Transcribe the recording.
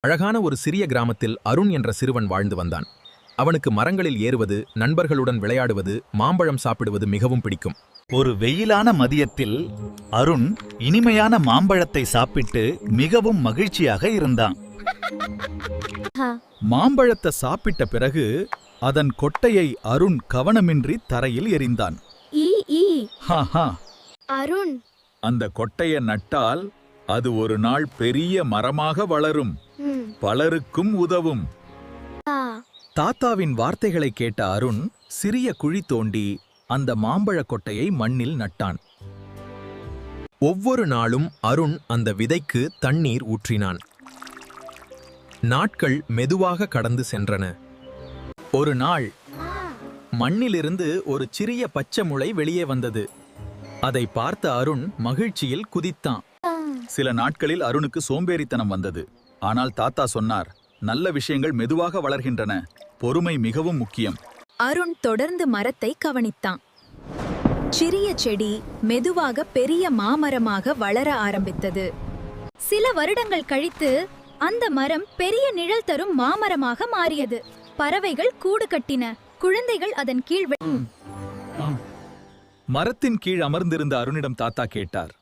அழகான ஒரு சிறிய கிராமத்தில் அருண் என்ற சிறுவன் வாழ்ந்து வந்தான். அவனுக்கு மரங்களில் ஏறுவது, நண்பர்களுடன் விளையாடுவது, மாம்பழம் சாப்பிடுவது மிகவும் பிடிக்கும். ஒரு வெயிலான மதியத்தில் அருண் இனிமையான மாம்பழத்தை சாப்பிட்டு மிகவும் மகிழ்ச்சியாக இருந்தான். மாம்பழத்தை சாப்பிட்ட பிறகு அதன் கொட்டையை அருண் கவனமின்றி தரையில் எறிந்தான். அருண், அந்த கொட்டைய நட்டால் அது ஒரு நாள் பெரிய மரமாக வளரும், பலருக்கும் உதவும். தாத்தாவின் வார்த்தைகளை கேட்ட அருண் சிறிய குழி தோண்டி அந்த மாம்பழக் கொட்டையை மண்ணில் நட்டான். ஒவ்வொரு நாளும் அருண் அந்த விதைக்கு தண்ணீர் ஊற்றினான். நாட்கள் மெதுவாக கடந்து சென்றன. ஒரு நாள் மண்ணிலிருந்து ஒரு சிறிய பச்சை முளை வெளியே வந்தது. அதை பார்த்த அருண் மகிழ்ச்சியில் குதித்தான். சில நாட்களில் அருணுக்கு சோம்பேறித்தனம் வந்தது. ஆனால் தாத்தா சொன்னார், நல்ல விஷயங்கள் மெதுவாக வளர்கின்றன, பொறுமை மிகவும் முக்கியம். அருண் தொடர்ந்து மரத்தை கவனித்தான். சிறிய செடி மெதுவாக பெரிய மாமரமாக வளர ஆரம்பித்தது. சில வருடங்கள் கழித்து அந்த மரம் பெரிய நிழல் தரும் மாமரமாக மாறியது. பறவைகள் கூடு கட்டின, குழந்தைகள் அதன் கீழ். மரத்தின் கீழ் அமர்ந்திருந்த அருணிடம் தாத்தா கேட்டார்,